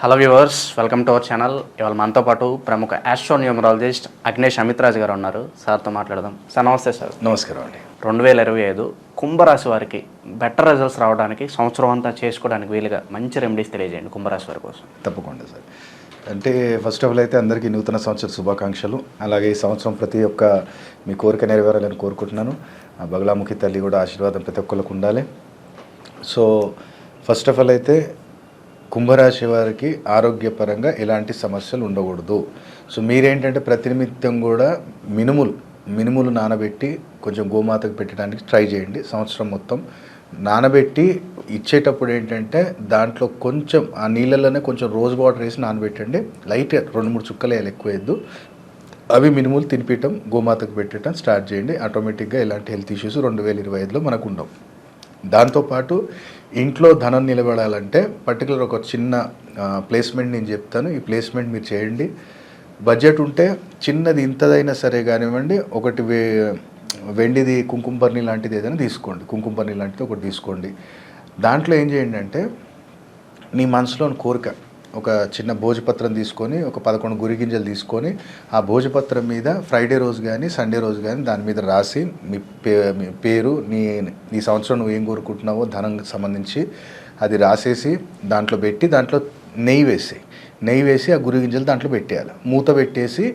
Hello viewers, welcome to our channel. ఇవాళ మనతో పాటు ప్రముఖ ఆస్ట్రోన్యూమరాలజిస్ట్ అగ్నేష్ అమిత్రాజ్ గారు ఉన్నారు. సార్తో మాట్లాడదాం. సార్ నమస్తే. సార్ నమస్కారం అండి. 2025 కుంభరాశి వారికి బెటర్ రిజల్ట్స్ రావడానికి, సంవత్సరం అంతా చేసుకోవడానికి వీలుగా మంచి రెమెడీస్ తెలియజేయండి కుంభరాశి వారి కోసం. తప్పకుండా సార్. అంటే ఫస్ట్ ఆఫ్ ఆల్ అయితే అందరికీ నూతన సంవత్సర శుభాకాంక్షలు. అలాగే ఈ సంవత్సరం ప్రతి ఒక్క మీ కోరిక నెరవేరాలని కోరుకుంటున్నాను. ఆ బగలాముఖి తల్లి కూడా ఆశీర్వాదం ప్రతి ఒక్కరికి ఉండాలి. సో ఫస్ట్ ఆఫ్ ఆల్ అయితే కుంభరాశి వారికి ఆరోగ్యపరంగా ఎలాంటి సమస్యలు ఉండకూడదు. సో మీరేంటంటే ప్రతినిత్యం కూడా మినుములు నానబెట్టి కొంచెం గోమాతకు పెట్టడానికి ట్రై చేయండి. సంవత్సరం మొత్తం నానబెట్టి ఇచ్చేటప్పుడు ఏంటంటే దాంట్లో కొంచెం ఆ నీళ్ళలోనే కొంచెం రోజ్ వాటర్ వేసి నానబెట్టండి. లైట్గా 2-3 చుక్కలు వేయాలి, ఎక్కువ వేయద్దు. అవి మినుములు తినిపించడం, గోమాతకు పెట్టడం స్టార్ట్ చేయండి. ఆటోమేటిక్గా ఎలాంటి హెల్త్ ఇష్యూస్ 2025లో మనకు ఉండవు. దాంతోపాటు ఇంట్లో ధనం నిలబడాలంటే పర్టికులర్ ఒక చిన్న ప్లేస్మెంట్ నేను చెప్తాను. ఈ ప్లేస్మెంట్ మీరు చేయండి. బడ్జెట్ ఉంటే చిన్నది ఇంతదైనా సరే కానివ్వండి, ఒకటి వెండిది కుంకుమపర్ణి లాంటిది ఏదైనా తీసుకోండి. కుంకుమపర్ణి లాంటిది ఒకటి తీసుకోండి. దాంట్లో ఏం చేయండి అంటే నీ మనసులోని కోరిక ఒక చిన్న భోజపత్రం తీసుకొని, ఒక 11 గురిగింజలు తీసుకొని, ఆ భోజపత్రం మీద ఫ్రైడే రోజు కానీ సండే రోజు కానీ దాని మీద రాసి మీ పేరు, నీ సంవత్సరం నువ్వు ఏం కోరుకుంటున్నావో ధనం సంబంధించి అది రాసేసి దాంట్లో పెట్టి, దాంట్లో నెయ్యి వేసి ఆ గురిగింజలు దాంట్లో పెట్టేయాలి. మూత పెట్టేసి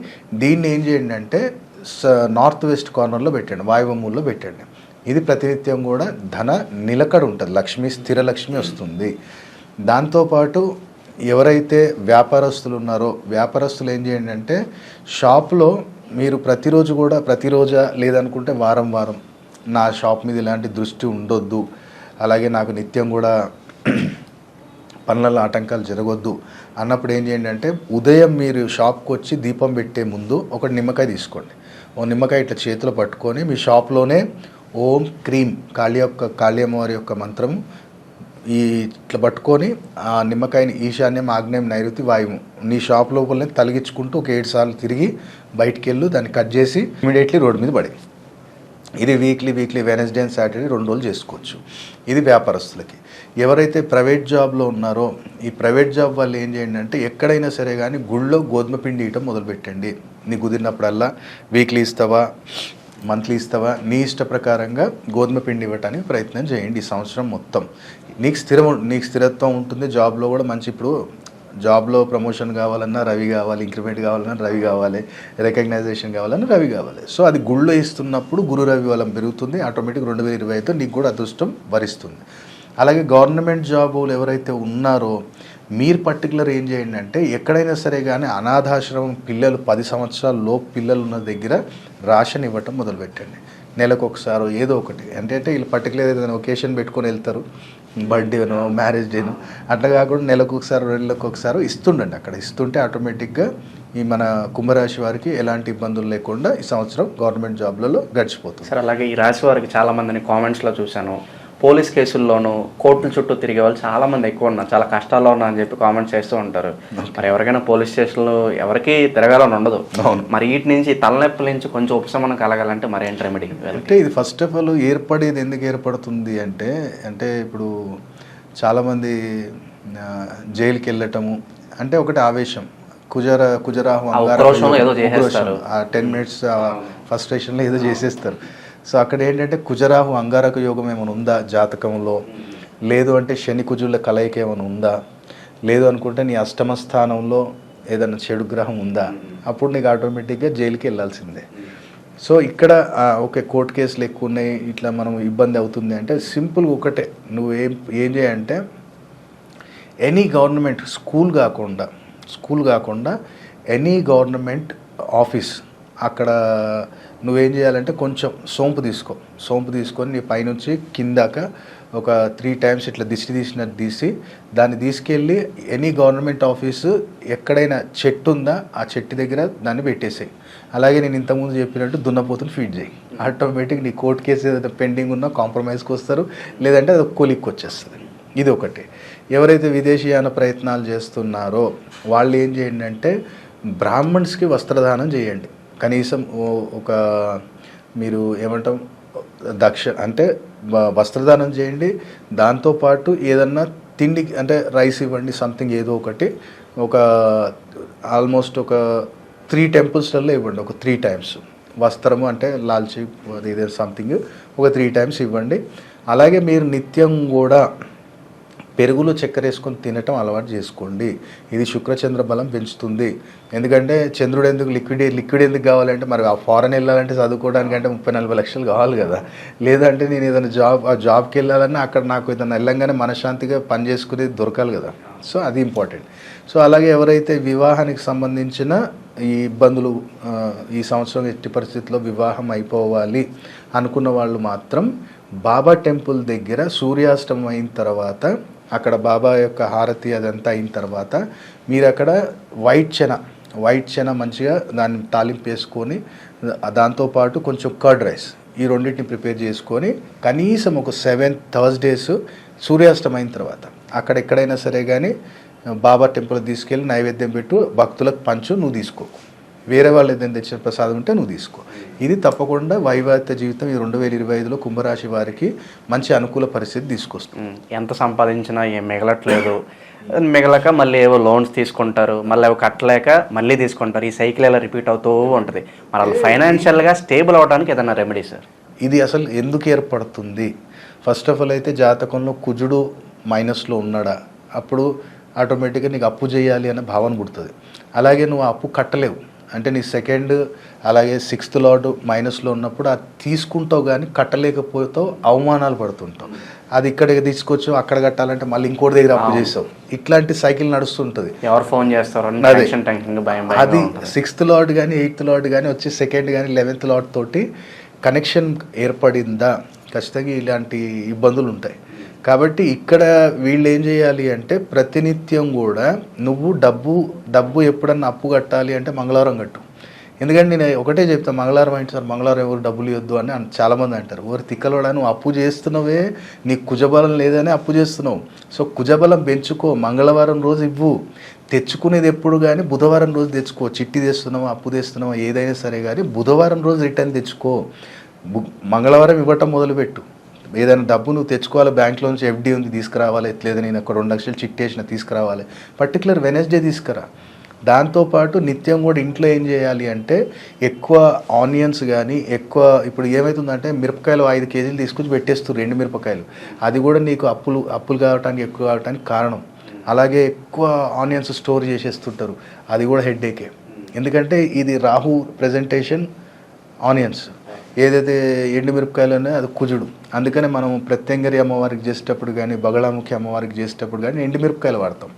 దీన్ని ఏం చేయండి అంటే నార్త్ వెస్ట్ కార్నర్లో పెట్టండి, వాయువ్యమూలలో పెట్టండి. ఇది ప్రతినిత్యం కూడా ధన నిలకడ ఉంటుంది, స్థిర లక్ష్మి వస్తుంది. దాంతోపాటు ఎవరైతే వ్యాపారస్తులు ఉన్నారో వ్యాపారస్తులు ఏం చేయండి అంటే షాప్లో మీరు ప్రతిరోజా లేదనుకుంటే వారం నా షాప్ మీద ఇలాంటి దృష్టి ఉండొద్దు, అలాగే నాకు నిత్యం కూడా పనులలో ఆటంకాలు జరగొద్దు అన్నప్పుడు ఏం చేయండి అంటే ఉదయం మీరు షాప్కి వచ్చి దీపం పెట్టే ముందు ఒక నిమ్మకాయ తీసుకోండి. ఓ నిమ్మకాయ ఇట్లా చేతిలో పట్టుకొని మీ షాప్లోనే ఓం క్రీం కాళీయమ్మవారి యొక్క మంత్రం ఇట్లా పట్టుకొని ఆ నిమ్మకాయని ఈశాన్యం, ఆగ్నేయం, నైరుతి, వాయువు నీ షాప్ లోపలనే తలిగించుకుంటూ ఒక 7 సార్లు తిరిగి బయటికి వెళ్ళు, దాన్ని కట్ చేసి ఇమీడియట్లీ రోడ్డు మీద పడి. ఇది వీక్లీ వెనస్డే అండ్ సాటర్డే 2 రోజులు చేసుకోవచ్చు. ఇది వ్యాపారస్తులకి. ఎవరైతే ప్రైవేట్ జాబ్లో ఉన్నారో ఈ ప్రైవేట్ జాబ్ వాళ్ళు ఏం చేయండి అంటే ఎక్కడైనా సరే కానీ గుళ్ళో గోధుమ పిండి ఇవ్వటం మొదలుపెట్టండి. నీకు కుదిరినప్పుడల్లా వీక్లీ ఇస్తావా, మంత్లీ ఇస్తావా, నీ ఇష్ట ప్రకారంగా గోధుమ పిండి ఇవ్వటానికి ప్రయత్నం చేయండి. ఈ సంవత్సరం మొత్తం నీకు స్థిరత్వం ఉంటుంది. జాబ్లో కూడా మంచి, ఇప్పుడు జాబ్లో ప్రమోషన్ కావాలన్నా రవి కావాలి, ఇంక్రిమెంట్ కావాలన్నా రవి కావాలి, రికగ్నైజేషన్ కావాలన్నా రవి కావాలి. సో అది గుళ్ళో ఇస్తున్నప్పుడు గురు రవి బలం పెరుగుతుంది. ఆటోమేటిక్ 2025 నీకు కూడా అదృష్టం వరిస్తుంది. అలాగే గవర్నమెంట్ జాబులు ఎవరైతే ఉన్నారో మీరు పర్టికులర్ ఏం చేయండి అంటే ఎక్కడైనా సరే కానీ అనాథాశ్రమం పిల్లలు 10 సంవత్సరాల లోపు పిల్లలు ఉన్న దగ్గర రేషన్ ఇవ్వటం మొదలుపెట్టండి. నెలకు ఒకసారి ఏదో ఒకటి అంటే వీళ్ళు పర్టికులర్ ఏదైనా ఒకేషన్ పెట్టుకొని వెళ్తారు, బర్త్డేనో మ్యారేజ్ డేనో, అట్లా కాకుండా నెలకు ఒకసారి 2 నెలలకు ఒకసారి ఇస్తుండండి. అక్కడ ఇస్తుంటే ఆటోమేటిక్గా ఈ మన కుంభరాశి వారికి ఎలాంటి ఇబ్బందులు లేకుండా ఈ సంవత్సరం గవర్నమెంట్ జాబ్లలో గడిచిపోతుంది. సార్ అలాగే ఈ రాశి వారికి చాలామందిని కామెంట్స్లో చూశాను, పోలీస్ కేసుల్లోనూ కోర్టుల చుట్టూ తిరిగే వాళ్ళు చాలామంది ఎక్కువ ఉన్నారు, చాలా కష్టాల్లో ఉన్నా అని చెప్పి కామెంట్స్ చేస్తూ ఉంటారు. మరి ఎవరికైనా పోలీస్ స్టేషన్లో ఎవరికి తిరగాలని ఉండదు. మరి వీటి నుంచి తలనొప్పుల నుంచి కొంచెం ఉపశమనం కలగాలంటే మరి ఏంటి రెమెడీ? అంటే ఇది ఫస్ట్ ఆఫ్ ఆల్ ఏర్పడేది ఎందుకు ఏర్పడుతుంది అంటే ఇప్పుడు చాలామంది జైలుకి వెళ్ళటము అంటే ఒకటి ఆవేశం, కుజరాహు ఆ 10 minutes ఫస్ట్రేషన్లో ఏదో చేసేస్తారు. సో అక్కడ ఏంటంటే కుజరాహు అంగారక యోగం ఏమైనా ఉందా జాతకంలో, లేదు అంటే శని కుజుల కలయిక ఏమైనా ఉందా, లేదు అనుకుంటే నీ అష్టమ స్థానంలో ఏదైనా చెడు గ్రహం ఉందా, అప్పుడు నీకు ఆటోమేటిక్గా జైలుకి వెళ్ళాల్సిందే. సో ఇక్కడ ఓకే కోర్టు కేసులు ఎక్కువ ఉన్నాయి, ఇట్లా మనం ఇబ్బంది అవుతుంది అంటే సింపుల్గా ఒకటే, నువ్వు ఏం చేయంటే ఎనీ గవర్నమెంట్ స్కూల్ కాకుండా ఎనీ గవర్నమెంట్ ఆఫీస్ అక్కడ నువ్వేం చేయాలంటే కొంచెం సోంపు తీసుకొని నీ పైనుంచి కిందాక ఒక 3 times ఇట్లా తీసినట్టు తీసి దాన్ని తీసుకెళ్ళి ఎనీ గవర్నమెంట్ ఆఫీసు ఎక్కడైనా చెట్టు ఉందా ఆ చెట్టు దగ్గర దాన్ని పెట్టేసాయి. అలాగే నేను ఇంతకుముందు చెప్పినట్టు దున్నపోతుని ఫీడ్ చేయి. ఆటోమేటిక్ నీ కోర్టు కేసు ఏదైతే పెండింగ్ ఉన్నా కాంప్రమైజ్కి వస్తారు, లేదంటే అది కొలిక్కి వచ్చేస్తుంది. ఇది ఒకటి. ఎవరైతే విదేశీయాన ప్రయత్నాలు చేస్తున్నారో వాళ్ళు ఏం చేయండి అంటే బ్రాహ్మణ్స్కి వస్త్రదానం చేయండి. కనీసం ఒక మీరు ఏమంటాం అంటే వస్త్రదానం చేయండి. దాంతోపాటు ఏదన్నా తిండికి అంటే రైస్ ఇవ్వండి, సంథింగ్ ఏదో ఒకటి, ఒక ఆల్మోస్ట్ ఒక 3 టెంపుల్స్లలో ఇవ్వండి, ఒక 3 టైమ్స్. వస్త్రము అంటే లాల్చి ఇదే సంథింగ్ ఒక 3 టైమ్స్ ఇవ్వండి. అలాగే మీరు నిత్యం కూడా పెరుగులో చక్కెర వేసుకొని తినటం అలవాటు చేసుకోండి. ఇది శుక్రచంద్ర బలం పెంచుతుంది. ఎందుకంటే చంద్రుడు ఎందుకు లిక్విడ్ ఎందుకు కావాలంటే, మరి ఆ ఫారెన్ వెళ్ళాలంటే చదువుకోవడానికంటే 30-40 లక్షలు కావాలి కదా. లేదంటే నేను ఏదైనా జాబ్కి వెళ్ళాలన్నా అక్కడ నాకు ఏదైనా వెళ్ళంగానే మనశ్శాంతిగా పని చేసుకునేది దొరకాలి కదా. సో అది ఇంపార్టెంట్. సో అలాగే ఎవరైతే వివాహానికి సంబంధించిన ఈ ఇబ్బందులు ఈ సంవత్సరం ఎట్టి పరిస్థితుల్లో వివాహం అయిపోవాలి అనుకున్న వాళ్ళు మాత్రం బాబా టెంపుల్ దగ్గర సూర్యాస్తమం అయిన తర్వాత, అక్కడ బాబా యొక్క హారతి అదంతా అయిన తర్వాత మీరు అక్కడ వైట్ చెన మంచిగా దాన్ని తాలింపు వేసుకొని, దాంతోపాటు కొంచెం కర్డ్ రైస్, ఈ రెండింటిని ప్రిపేర్ చేసుకొని కనీసం ఒక 7 థర్స్డేస్ సూర్యాస్తమం అయిన తర్వాత అక్కడ ఎక్కడైనా సరే కానీ బాబా టెంపుల్కి తీసుకెళ్ళి నైవేద్యం పెట్టు, భక్తులకు పంచు, నువ్వు తీసుకో. వేరే వాళ్ళు ఏదైనా తెచ్చిన ప్రసాదం ఉంటే నువ్వు తీసుకో. ఇది తప్పకుండా వైవాహిక జీవితం ఈ 2025లో కుంభరాశి వారికి మంచి అనుకూల పరిస్థితి తీసుకొస్తుంది. ఎంత సంపాదించినా ఏం మిగలట్లేదు, మిగలక మళ్ళీ ఏవో లోన్స్ తీసుకుంటారు, మళ్ళీ అవి కట్టలేక మళ్ళీ తీసుకుంటారు. ఈ సైకిల్ ఎలా రిపీట్ అవుతూ ఉంటుంది. మరి వాళ్ళు ఫైనాన్షియల్గా స్టేబుల్ అవడానికి ఏదైనా రెమెడీ సార్? ఇది అసలు ఎందుకు ఏర్పడుతుంది? ఫస్ట్ ఆఫ్ ఆల్ అయితే జాతకంలో కుజుడు మైనస్లో ఉన్నాడా, అప్పుడు ఆటోమేటిక్గా నీకు అప్పు చేయాలి అనే భావన పుడుతుంది. అలాగే నువ్వు అప్పు కట్టలేవు అంటే నీ సెకండ్ అలాగే 6th లార్డ్ మైనస్లో ఉన్నప్పుడు అది తీసుకుంటావు కానీ కట్టలేకపోతావు, అవమానాలు పడుతుంటావు. అది ఇక్కడికి తీసుకొచ్చు అక్కడ కట్టాలంటే మళ్ళీ ఇంకోటి దగ్గర అప్పు చేస్తావు. ఇట్లాంటి సైకిల్ నడుస్తుంటుంది. ఎవరు ఫోన్ చేస్తారు అది 6th లార్డ్ కానీ 8th లార్డ్ కానీ వచ్చి సెకండ్ కానీ 11th లార్డ్ తోటి కనెక్షన్ ఏర్పడిందా ఖచ్చితంగా ఇలాంటి ఇబ్బందులు ఉంటాయి. కాబట్టి ఇక్కడ వీళ్ళు ఏం చేయాలి అంటే ప్రతినిత్యం కూడా నువ్వు డబ్బు ఎప్పుడన్నా అప్పు కట్టాలి అంటే మంగళవారం కట్టు. ఎందుకంటే నేను ఒకటే చెప్తాను, మంగళవారం ఏంటి సార్, మంగళవారం ఎవరు డబ్బులు ఇవ్వద్దు అని చాలామంది అంటారు. ఎవరు తిక్కలోడా, నువ్వు అప్పు చేస్తున్నావే, నీకు కుజబలం లేదని అప్పు చేస్తున్నావు. సో కుజబలం పెంచుకో, మంగళవారం రోజు ఇవ్వు. తెచ్చుకునేది ఎప్పుడు కానీ బుధవారం రోజు తెచ్చుకో. చిట్టి తెస్తున్నావా, అప్పు తెస్తున్నావా, ఏదైనా సరే కానీ బుధవారం రోజు రిటర్న్ తెచ్చుకో. మంగళవారం ఇవ్వటం మొదలుపెట్టు. ఏదైనా డబ్బు నువ్వు తెచ్చుకోవాలి, బ్యాంక్లో నుంచి FD ఉంది తీసుకురావాలి, ఎట్లేదు నేను ఒక 2 లక్షలు చిట్టేసిన తీసుకురావాలి, పర్టికులర్ వెనస్డే తీసుకురా. దాంతోపాటు నిత్యం కూడా ఇంట్లో ఏం చేయాలి అంటే ఎక్కువ ఆనియన్స్ కానీ ఎక్కువ, ఇప్పుడు ఏమవుతుందంటే మిరపకాయలు 5 కేజీలు తీసుకొచ్చి పెట్టేస్తారు, 2 మిరపకాయలు. అది కూడా నీకు అప్పులు కావటానికి ఎక్కువ కావటానికి కారణం. అలాగే ఎక్కువ ఆనియన్స్ స్టోర్ చేసేస్తుంటారు, అది కూడా హెడ్ఏకే. ఎందుకంటే ఇది రాహు ప్రజెంటేషన్ ఆనియన్స్, ఏదైతే ఎండుమిరపకాయలు ఉన్నాయో అది కుజుడు. అందుకనే మనం ప్రత్యంగరి అమ్మవారికి చేసేటప్పుడు కానీ బగళాముఖి అమ్మవారికి చేసేటప్పుడు కానీ ఎండుమిరపకాయలు వాడతాం.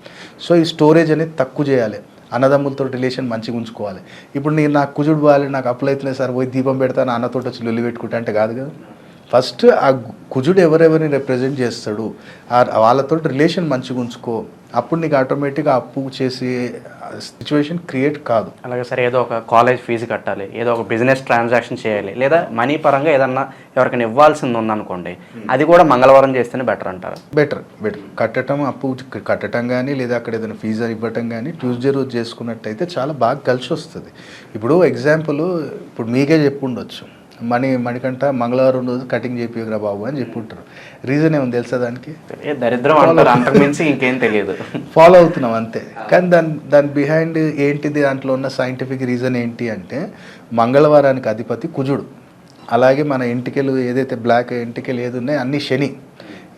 సో ఈ స్టోరేజ్ అనేది తక్కువ చేయాలి, అన్నదమ్ములతో రిలేషన్ మంచిగా ఉంచుకోవాలి. ఇప్పుడు నాకు కుజుడు పోవాలి, నాకు అప్పులు అవుతున్నాయి సార్, పోయి దీపం పెడతాను అన్నతో వచ్చి లొల్లి పెట్టుకుంటా అంటే కాదు కదా. ఫస్ట్ ఆ కుజుడు ఎవరెవరిని రిప్రజెంట్ చేస్తాడు, వాళ్ళతో రిలేషన్ మంచిగా ఉంచుకో. అప్పుడు నీకు ఆటోమేటిక్గా అప్పు చేసే సిచ్యువేషన్ క్రియేట్ కాదు. అలాగే సరే, ఏదో ఒక కాలేజ్ ఫీజు కట్టాలి, ఏదో ఒక బిజినెస్ ట్రాన్సాక్షన్ చేయాలి, లేదా మనీ పరంగా ఏదన్నా ఎవరికైనా ఇవ్వాల్సింది ఉందనుకోండి, అది కూడా మంగళవారం చేస్తేనే బెటర్ అంటారు. బెటర్ కట్టడం, అప్పు కట్టడం కానీ లేదా అక్కడ ఏదైనా ఫీజు ఇవ్వటం కానీ ట్యూస్డే రోజు చేసుకున్నట్టయితే చాలా బాగా కలిసి వస్తుంది. ఇప్పుడు ఎగ్జాంపుల్ ఇప్పుడు మీకే చెప్పుండొచ్చు, మణికంట మంగళవారం రోజు కటింగ్ చేపియరా బాబు అని చెప్పుంటారు. రీజన్ ఏమో తెలుసా దానికి? దరిద్రం అంటారు, అంతకుమించి ఇంకేం తెలియదు. ఫాలో అవుతున్నాం అంతే. కానీ దాని బిహైండ్ ఏంటిది, దాంట్లో ఉన్న సైంటిఫిక్ రీజన్ ఏంటి అంటే మంగళవారానికి అధిపతి కుజుడు. అలాగే మన ఎంటికలు ఏదైతే బ్లాక్ ఎంటికలు ఏది ఉన్నాయో అన్ని శని.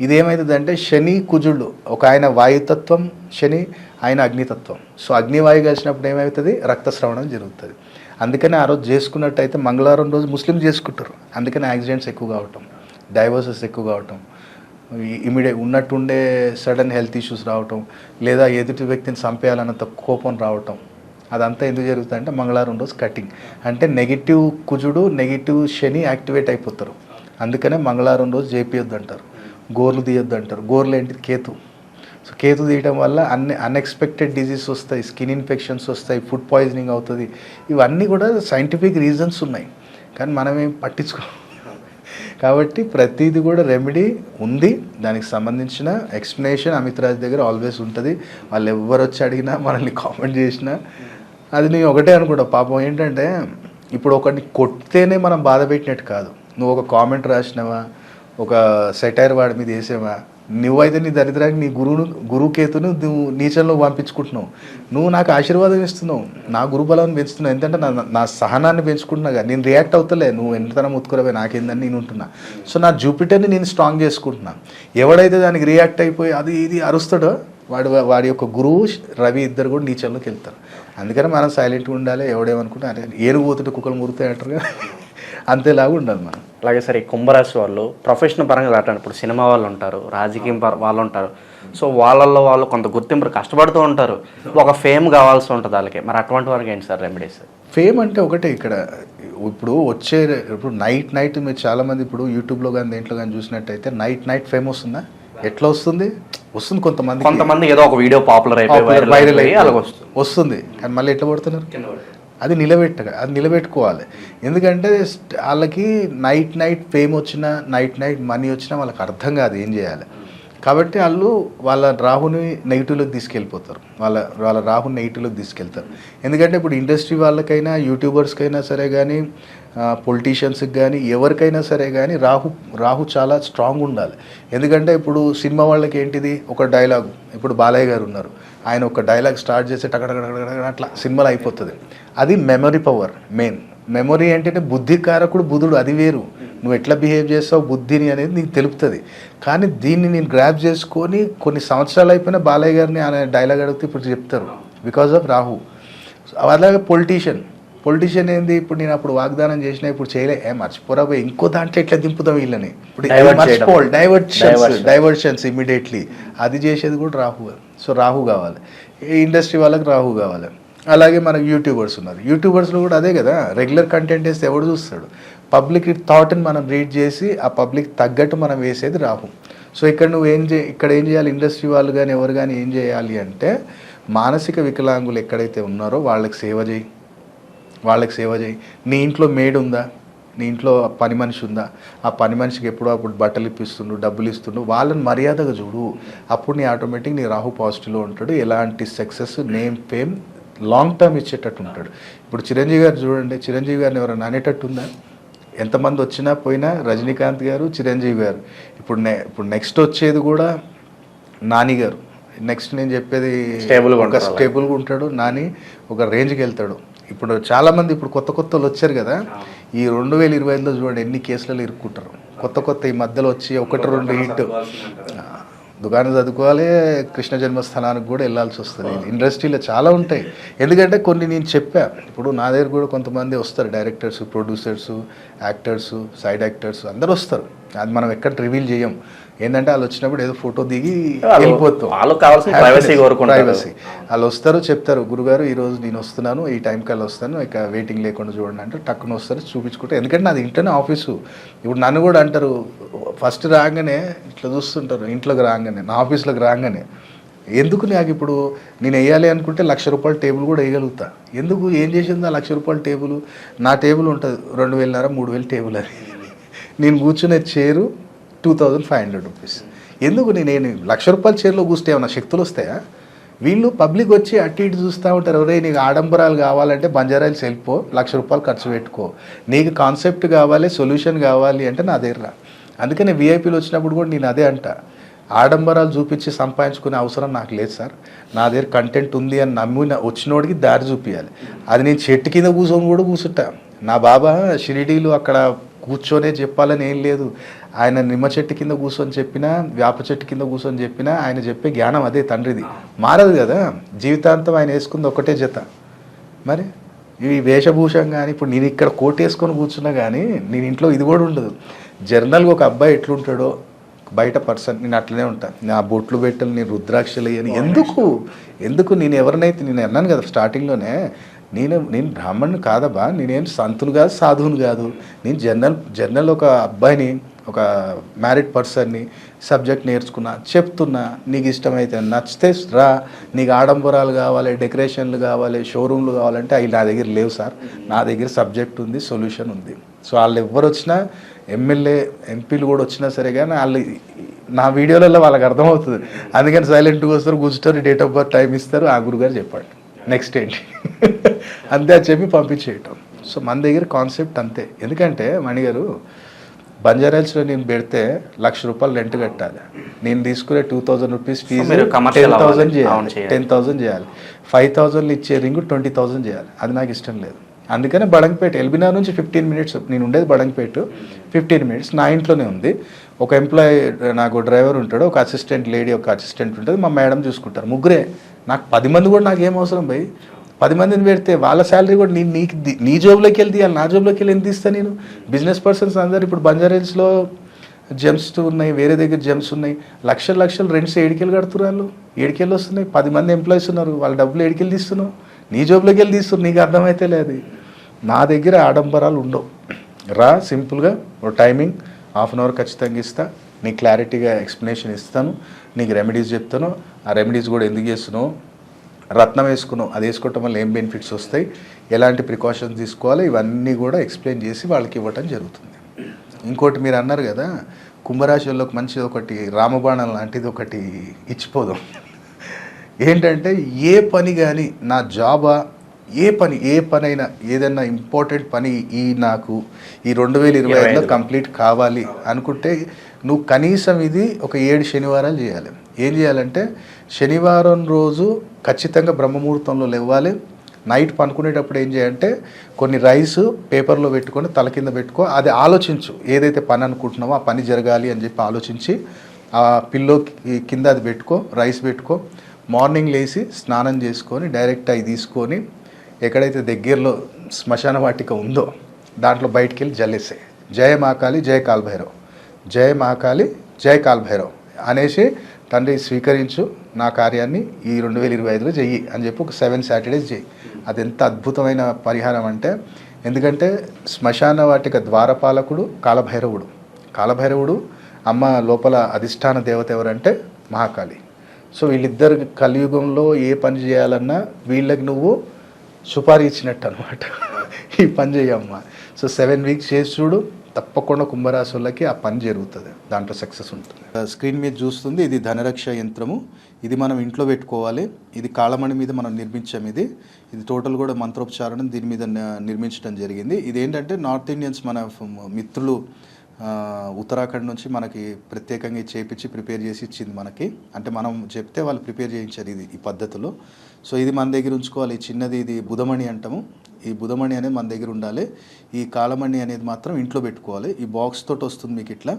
ఇదేమవుతుందంటే శని కుజుడు, ఒక ఆయన వాయుతత్వం శని, ఆయన అగ్నితత్వం. సో అగ్నివాయు కలిసినప్పుడు ఏమవుతుంది, రక్తస్రవణం జరుగుతుంది. అందుకని ఆ రోజు చేసుకున్నట్టయితే మంగళవారం రోజు ముస్లిం చేసుకుంటారు. అందుకని యాక్సిడెంట్స్ ఎక్కువ కావటం, డైవోర్సెస్ ఎక్కువ కావటం, ఇమీడియట్ ఉన్నట్టుండే సడన్ హెల్త్ ఇష్యూస్ రావటం, లేదా ఎదుటి వ్యక్తిని చంపేయాలన్నంత కోపం రావటం, అదంతా ఎందుకు జరుగుతుందంటే మంగళవారం రోజు కటింగ్. అంటే నెగిటివ్ కుజుడు నెగిటివ్ శని యాక్టివేట్ అయిపోతారు. అందుకనే మంగళవారం రోజు చేపియొద్దు అంటారు, గోర్లు తీయొద్దు అంటారు. గోర్లు ఏంటిది, కేతు. సో కేతు తీయడం వల్ల అన్ఎక్స్పెక్టెడ్ డిజీజ్ వస్తాయి, స్కిన్ ఇన్ఫెక్షన్స్ వస్తాయి, ఫుడ్ పాయిజనింగ్ అవుతుంది. ఇవన్నీ కూడా సైంటిఫిక్ రీజన్స్ ఉన్నాయి, కానీ మనమేం పట్టించుకోం. కాబట్టి ప్రతిదీ కూడా రెమెడీ ఉంది, దానికి సంబంధించిన ఎక్స్ప్లెనేషన్ అమిత్ రాజ్ దగ్గర ఆల్వేస్ ఉంటుంది. వాళ్ళు ఎవరు వచ్చి అడిగినా మనల్ని కామెంట్ చేసినా అది నేను ఒకటే అనుకుంటా. పాపం ఏంటంటే ఇప్పుడు ఒకరిని కొడితేనే మనం బాధ పెట్టినట్టు కాదు, నువ్వు ఒక కామెంట్ రాసినావా, ఒక సెటైర్ వాడి మీద వేసావా, నువ్వైతే నీ దరిద్రానికి నీ గురుకేతును నువ్వు నీచంలో పంపించుకుంటున్నావు. నువ్వు నాకు ఆశీర్వాదం ఇస్తున్నావు, నా గురుబలాన్ని పెంచుతున్నావు. ఎందుకంటే నా సహనాన్ని పెంచుకుంటున్నా కదా, నేను రియాక్ట్ అవుతలే. నువ్వు ఎంతనం ఉత్తుకురవే నాకేందని నేను ఉంటున్నా. సో నా జూపిటర్ని నేను స్ట్రాంగ్ చేసుకుంటున్నా. ఎవడైతే దానికి రియాక్ట్ అయిపోయి అది ఇది అరుస్తాడో వాడి యొక్క గురువు రవి ఇద్దరు కూడా నీచంలోకి వెళ్తారు. అందుకని మనం సైలెంట్గా ఉండాలి. ఎవడేమనుకుంటే అరే ఏనుగు పోతుంటే కుక్కలు మురుగుతాయి అంటారు కదా, అంతేలాగా ఉండాలి మనం. అలాగే సరే, ఈ కుంభరాశి వాళ్ళు ప్రొఫెషనల్ పరంగా దాటాను. ఇప్పుడు సినిమా వాళ్ళు ఉంటారు, రాజకీయం వాళ్ళు ఉంటారు. సో వాళ్ళల్లో వాళ్ళు కొంత గుర్తింపు కష్టపడుతూ ఉంటారు, ఒక ఫేమ్ కావాల్సి ఉంటుంది వాళ్ళకి. మరి అటువంటి వారికి ఏంటి సార్ రెమెడీస్? ఫేమ్ అంటే ఒకటే ఇక్కడ ఇప్పుడు నైట్ మీరు చాలామంది ఇప్పుడు యూట్యూబ్లో కానీ దేంట్లో కానీ చూసినట్టయితే నైట్ ఫేమ్ వస్తుందా? ఎట్లా వస్తుంది? కొంతమంది ఏదో ఒక వీడియో పాపులర్ అయిపోయి వైరల్ అయ్యి అలాగ వస్తుంది. కానీ మళ్ళీ ఎట్లా పడుతున్నారు? అది నిలబెట్టుకోవాలి. ఎందుకంటే వాళ్ళకి నైట్ ఫేమ్ వచ్చినా నైట్ మనీ వచ్చినా వాళ్ళకి అర్థం కాదు ఏం చేయాలి. కాబట్టి వాళ్ళ రాహుని నెగిటివ్లోకి తీసుకెళ్ళిపోతారు. వాళ్ళ రాహుని నెగిటివ్లోకి తీసుకెళ్తారు. ఎందుకంటే ఇప్పుడు ఇండస్ట్రీ వాళ్ళకైనా యూట్యూబర్స్కైనా సరే కానీ పొలిటీషియన్స్కి కానీ ఎవరికైనా సరే కానీ రాహు చాలా స్ట్రాంగ్ ఉండాలి. ఎందుకంటే ఇప్పుడు సినిమా వాళ్ళకి ఏంటిది, ఒక డైలాగు. ఇప్పుడు బాలయ్య గారు ఉన్నారు, ఆయన ఒక డైలాగ్ స్టార్ట్ చేసి టకటక అట్లా సినిమాలు అయిపోతుంది. అది మెమరీ పవర్. మెమరీ ఏంటంటే బుద్ధి కారకుడు బుధుడు, అది వేరు. నువ్వు ఎట్లా బిహేవ్ చేస్తావు బుద్ధిని అనేది నీకు తెలుపుతుంది. కానీ దీన్ని నేను గ్రాప్ చేసుకొని కొన్ని సంవత్సరాలు అయిపోయినా బాలయ్య గారిని ఆయన డైలాగ్ అడిగితే ఇప్పుడు చెప్తారు, బికాజ్ ఆఫ్ రాహు. అలాగే పొలిటీషియన్ ఏంది, ఇప్పుడు నేను అప్పుడు వాగ్దానం చేసినా ఇప్పుడు చేయలే, మర్చిపోరా పోయి ఇంకో దాంట్లో ఎట్లా దింపుతాం వీళ్ళని, ఇప్పుడు డైవర్షన్స్ ఇమీడియట్లీ. అది చేసేది కూడా రాహు. సో రాహు కావాలి. ఇండస్ట్రీ వాళ్ళకి రాహు కావాలి. అలాగే మనకు యూట్యూబర్స్ ఉన్నారు, యూట్యూబర్స్లో కూడా అదే కదా, రెగ్యులర్ కంటెంట్ వేస్తే ఎవడు చూస్తాడు? పబ్లిక్ థాట్ని మనం రీడ్ చేసి ఆ పబ్లిక్ తగ్గట్టు మనం వేసేది రాహు. సో ఇక్కడ నువ్వు ఇక్కడ ఏం చేయాలి, ఇండస్ట్రీ వాళ్ళు కానీ ఎవరు కానీ ఏం చేయాలి అంటే, మానసిక వికలాంగులు ఎక్కడైతే ఉన్నారో వాళ్ళకి సేవ చేయి. నీ ఇంట్లో మేడ్ ఉందా, నీ ఇంట్లో పని మనిషి ఉందా, ఆ పని మనిషికి ఎప్పుడో అప్పుడు బట్టలు ఇప్పిస్తుండు, డబ్బులు ఇస్తుండు, వాళ్ళని మర్యాదగా చూడు. అప్పుడు నీ ఆటోమేటిక్ నీ రాహు పాజిటివ్లో ఉంటాడు. ఎలాంటి success, name, fame long term ఇచ్చేటట్టు ఉంటాడు. ఇప్పుడు చిరంజీవి గారు చూడండి, చిరంజీవి గారిని ఎవరైనా అనేటట్టు ఉందా? ఎంతమంది వచ్చినా పోయినా రజనీకాంత్ గారు, చిరంజీవి గారు. ఇప్పుడు నెక్స్ట్ వచ్చేది కూడా నాని గారు. నెక్స్ట్ నేను చెప్పేది స్టేబుల్గా ఉంటాడు నాని, ఒక రేంజ్కి వెళ్తాడు. ఇప్పుడు చాలామంది ఇప్పుడు కొత్త వచ్చారు కదా, ఈ 2025లో చూడండి ఎన్ని కేసులలో ఇరుక్కుంటారు. కొత్త ఈ మధ్యలో వచ్చి 1-2 హిట్. దుకాణం చదువుకోవాలి, కృష్ణ జన్మస్థానానికి కూడా వెళ్ళాల్సి వస్తుంది. ఇండస్ట్రీలో చాలా ఉంటాయి. ఎందుకంటే కొన్ని నేను చెప్పా, ఇప్పుడు నా దగ్గర కూడా కొంతమంది వస్తారు, directors, producers, actors, side actors అందరూ వస్తారు. అది మనం ఎక్కడ రివీల్ చేయం. ఏంటంటే వాళ్ళు వచ్చినప్పుడు ఏదో ఫోటో దిగి వెళ్ళిపోతాం. ప్రైవసీ వాళ్ళు వస్తారు, చెప్తారు గురుగారు ఈరోజు నేను వస్తున్నాను, ఈ టైం కల్లా వస్తాను, ఇక వెయిటింగ్ లేకుండా చూడండి అంటే టక్కున వస్తారు, చూపించుకుంటారు. ఎందుకంటే నాది ఇంట్లోనే ఆఫీసు. ఇప్పుడు నన్ను కూడా అంటారు, ఫస్ట్ రాగానే ఇట్లా చూస్తుంటారు, ఇంట్లోకి రాగానే, నా ఆఫీస్లోకి రాగానే. ఎందుకు నాకు ఇప్పుడు నేను వేయాలి అనుకుంటే ₹1,00,000 టేబుల్ కూడా వేయగలుగుతా. ఎందుకు, ఏం చేసింది ఆ ₹1,00,000 టేబుల్? నా టేబుల్ ఉంటుంది 2,500, 3,000 టేబుల్. అది నేను కూర్చునే చైరు ₹2,500. ఎందుకు నేను ₹1,00,000 చైర్లో కూర్చుంటే ఏమన్నా శక్తులు వస్తాయా? వీళ్ళు పబ్లిక్ వచ్చి అటు ఇటు చూస్తూ ఉంటారు. ఎవరే నీకు ఆడంబరాలు కావాలంటే బంజారాయిల్స్ వెళ్ళిపో, ₹1,00,000 ఖర్చు పెట్టుకో. నీకు కాన్సెప్ట్ కావాలి, సొల్యూషన్ కావాలి అంటే నా దగ్గర. అందుకని వీఐపీలు వచ్చినప్పుడు కూడా నేను అదే అంట, ఆడంబరాలు చూపించి సంపాదించుకునే అవసరం నాకు లేదు సార్. నా దగ్గర కంటెంట్ ఉంది అని నమ్మిన వచ్చినోడికి దారి చూపించాలి. అది నేను చెట్టు కింద కూర్చొని కూడా కూర్చుంటా. నా బాబా షిరిడీలు అక్కడ కూర్చొనే చెప్పాలని ఏం లేదు. ఆయన నిమ్మ చెట్టు కింద కూర్చొని చెప్పినా, వేప చెట్టు కింద కూర్చొని చెప్పినా ఆయన చెప్పే జ్ఞానం అదే తండ్రిది, మారదు కదా. జీవితాంతం ఆయన వేసుకుంది ఒకటే జత. మరి ఈ వేషభూషం కానీ, ఇప్పుడు నేను ఇక్కడ కోట్ వేసుకొని కూర్చున్నా కానీ నేను ఇంట్లో ఇది కూడా ఉండదు. జనరల్గా ఒక అబ్బాయి ఎట్లుంటాడో బయట పర్సన్ నేను అట్లనే ఉంటాను. నా బొట్లు పెట్టలు, నేను రుద్రాక్షలు అని ఎందుకు నేను ఎవరినైతే నేను అన్నాను కదా స్టార్టింగ్లోనే, నేను బ్రాహ్మణుని కాదబ్బా, నేనేం సంతులు కాదు, సాధువుని కాదు. నేను జనరల్ ఒక అబ్బాయిని, ఒక మ్యారీడ్ పర్సన్ని, సబ్జెక్ట్ నేర్చుకున్నా, చెప్తున్నా. నీకు ఇష్టమైతే నచ్చితే రా, నీకు ఆడంబరాలు కావాలి, డెకరేషన్లు కావాలి, షోరూమ్లు కావాలంటే అవి నా దగ్గర లేవు సార్. నా దగ్గర సబ్జెక్ట్ ఉంది, సొల్యూషన్ ఉంది. సో వాళ్ళు ఎవరు వచ్చినా, ఎమ్మెల్యే ఎంపీలు కూడా వచ్చినా సరే కానీ వాళ్ళు నా వీడియోలలో వాళ్ళకి అర్థమవుతుంది. అందుకని సైలెంట్గా వస్తారు, కూర్చుంటారు, డేట్ ఆఫ్ బర్త్ టైం ఇస్తారు, ఆ గురుగారు చెప్పండి నెక్స్ట్ ఏంటి అంతే అని చెప్పి పంపించేయటం. సో మన దగ్గర కాన్సెప్ట్ అంతే. ఎందుకంటే మణిగారు బంజారాల్స్లో నేను పెడితే ₹1,00,000 రెంట్ కట్టాలి. నేను తీసుకునే ₹2,000 ఫీజు మీరు commercial 10,000 అవును చేయాలి, చేయాలి. 10,000 చేయాలి. 5,000 ఇచ్చే రింగ్ 20,000 చేయాలి. అది నాకు ఇష్టం లేదు. అందుకనే బడంగపేట ఎల్బినా నుంచి 15 మినిట్స్, నేను ఉండేది బడంగపేట, 15 మినిట్స్ నా ఇంట్లోనే ఉంది. ఒక ఎంప్లాయీ, నాకు డ్రైవర్ ఉంటాడు, ఒక అసిస్టెంట్ లేడీ, ఒక అసిస్టెంట్ ఉంటుంది, మా మేడం చూసుకుంటారు, ముగ్గురే. నాకు 10 మంది కూడా నాకేం అవసరం భయ్. 10 మందిని పెడితే వాళ్ళ శాలరీ కూడా నీ జోబులోకి వెళ్ళి తీయాలి, నా జోబులోకి వెళ్ళి ఎంత ఇస్తాను నేను? బిజినెస్ పర్సన్స్ అందరు ఇప్పుడు బంజారాహిల్స్లో జెమ్స్ ఉన్నాయి, వేరే దగ్గర జెమ్స్ ఉన్నాయి, లక్షలు రెంట్స్ ఏడికెళ్ళి కడుతున్నారు వాళ్ళు, ఏడికెళ్ళి వస్తున్నాయి. 10 మంది ఎంప్లాయీస్ ఉన్నారు, వాళ్ళ డబ్బులు ఏడికెళ్ళి తీస్తున్నావు? నీ జోబులోకి వెళ్ళి తీస్తున్నావు, నీకు అర్థమైతే లేదు. నా దగ్గర ఆడంబరాలు ఉండవు. రా సింపుల్గా ఒక టైమింగ్ 1/2 అవర్ ఖచ్చితంగా ఇస్తా, నీకు క్లారిటీగా ఎక్స్ప్లెనేషన్ ఇస్తాను, నీకు రెమెడీస్ చెప్తాను, ఆ రెమెడీస్ కూడా ఎందుకు చేస్తున్నావు, రత్నం వేసుకున్నావు, అది వేసుకోవటం వల్ల ఏం బెనిఫిట్స్ వస్తాయి, ఎలాంటి ప్రికాషన్స్ తీసుకోవాలి, ఇవన్నీ కూడా ఎక్స్ప్లెయిన్ చేసి వాళ్ళకి ఇవ్వటం జరుగుతుంది. ఇంకోటి మీరు అన్నారు కదా, కుంభరాశి వాళ్ళకి మంచిది ఒకటి రామబాణం లాంటిది ఒకటి ఇచ్చిపోదాం. ఏంటంటే ఏ పని కానీ, నా జాబా, ఏ పని అయినా, ఏదైనా ఇంపార్టెంట్ పని నాకు ఈ 2025లో కంప్లీట్ కావాలి అనుకుంటే నువ్వు కనీసం ఇది ఒక 7 శనివారాలు చేయాలి. ఏం చేయాలంటే శనివారం రోజు ఖచ్చితంగా బ్రహ్మముహూర్తంలో లేవాలి. నైట్ పనుకునేటప్పుడు ఏం చేయాలంటే కొన్ని రైస్ పేపర్లో పెట్టుకొని తల కింద పెట్టుకో, అది ఆలోచించు, ఏదైతే పని అనుకుంటున్నావో ఆ పని జరగాలి అని చెప్పి ఆలోచించి ఆ పిల్లో కింద అది పెట్టుకో, రైస్ పెట్టుకో. మార్నింగ్ లేచి స్నానం చేసుకొని డైరెక్ట్ అవి తీసుకొని ఎక్కడైతే దగ్గరలో శ్మశాన వాటిక ఉందో దాంట్లో బయటికి వెళ్ళి జల్లేసాయి, జయ మహాకాళి జయ కాల్భైరవ్, జయ మహాకాళి జయ కాల్భైరవ్ అనేసి, తండ్రి స్వీకరించు నా కార్యాన్ని ఈ 2025లో చెయ్యి అని చెప్పి ఒక 7 సాటర్డేస్ చెయ్యి. అది ఎంత అద్భుతమైన పరిహారం అంటే, ఎందుకంటే శ్మశాన వాటిక ద్వారపాలకుడు కాలభైరవుడు, అమ్మ లోపల అధిష్టాన దేవత ఎవరంటే మహాకాళి. సో వీళ్ళిద్దరు కలియుగంలో ఏ పని చేయాలన్నా వీళ్ళకి నువ్వు సుపారీ ఇచ్చినట్టు అనమాట, ఈ పని చేయమ్మా. సో 7 వీక్స్ చేసి చూడు, తప్పకుండా కుంభరాశి వాళ్ళకి ఆ పని జరుగుతుంది, దాంట్లో సక్సెస్ ఉంటుంది. స్క్రీన్ మీద చూస్తుంది, ఇది ధనరక్ష యంత్రము. ఇది మనం ఇంట్లో పెట్టుకోవాలి. ఇది కాళమణి మీద మనం నిర్మించాం. ఇది టోటల్ కూడా మంత్రోపచారణం దీని మీద నిర్మించడం జరిగింది. ఇది ఏంటంటే నార్త్ ఇండియన్స్, మన మిత్రులు ఉత్తరాఖండ్ నుంచి మనకి ప్రత్యేకంగా చేపించి ప్రిపేర్ చేసి ఇచ్చింది మనకి. అంటే మనం చెప్తే వాళ్ళు ప్రిపేర్ చేయించారు ఇది ఈ పద్ధతిలో. సో ఇది మన దగ్గర ఉంచుకోవాలి. చిన్నది, ఇది బుధమణి అంటాము. ఈ బుధమణి అనేది మన దగ్గర ఉండాలి. ఈ కాళమణి అనేది మాత్రం ఇంట్లో పెట్టుకోవాలి. ఈ బాక్స్ తోటి వస్తుంది మీకు ఇట్లా,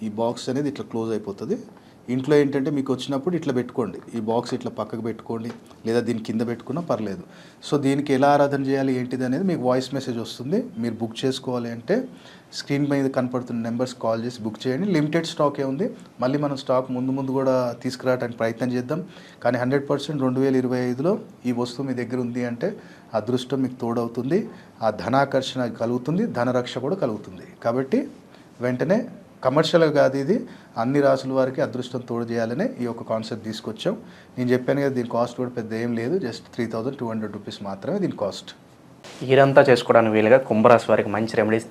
ఈ బాక్స్ అనేది ఇట్లా క్లోజ్ అయిపోతుంది. ఇంట్లో ఏంటంటే మీకు వచ్చినప్పుడు ఇట్లా పెట్టుకోండి, ఈ బాక్స్ ఇట్లా పక్కకు పెట్టుకోండి, లేదా దీని కింద పెట్టుకున్నా పర్లేదు. సో దీనికి ఎలా ఆరాధన చేయాలి ఏంటిది అనేది మీకు వాయిస్ మెసేజ్ వస్తుంది. మీరు బుక్ చేసుకోవాలి అంటే స్క్రీన్ మీద కనపడుతున్న నెంబర్స్ కాల్ చేసి బుక్ చేయండి. లిమిటెడ్ స్టాకే ఉంది, మళ్ళీ మనం స్టాక్ ముందు కూడా తీసుకురావడానికి ప్రయత్నం చేద్దాం. కానీ 100% 2025లో ఈ వస్తువు మీ దగ్గర ఉంది అంటే అదృష్టం మీకు తోడవుతుంది, ఆ ధనాకర్షణ కలుగుతుంది, ధనరక్ష కూడా కలుగుతుంది. కాబట్టి వెంటనే కమర్షియల్గా కాదు, ఇది అన్ని రాసుల వారికి అదృష్టం తోడు చేయాలనే ఈ యొక్క కాన్సెప్ట్ తీసుకొచ్చాం. నేను చెప్పాను కదా, దీని కాస్ట్ కూడా పెద్ద ఏం లేదు, జస్ట్ ₹3,200 మాత్రమే దీని కాస్ట్. ఇదంతా చేసుకోవడానికి వీలుగా కుంభరాశి వారికి మంచి రెమెడీస్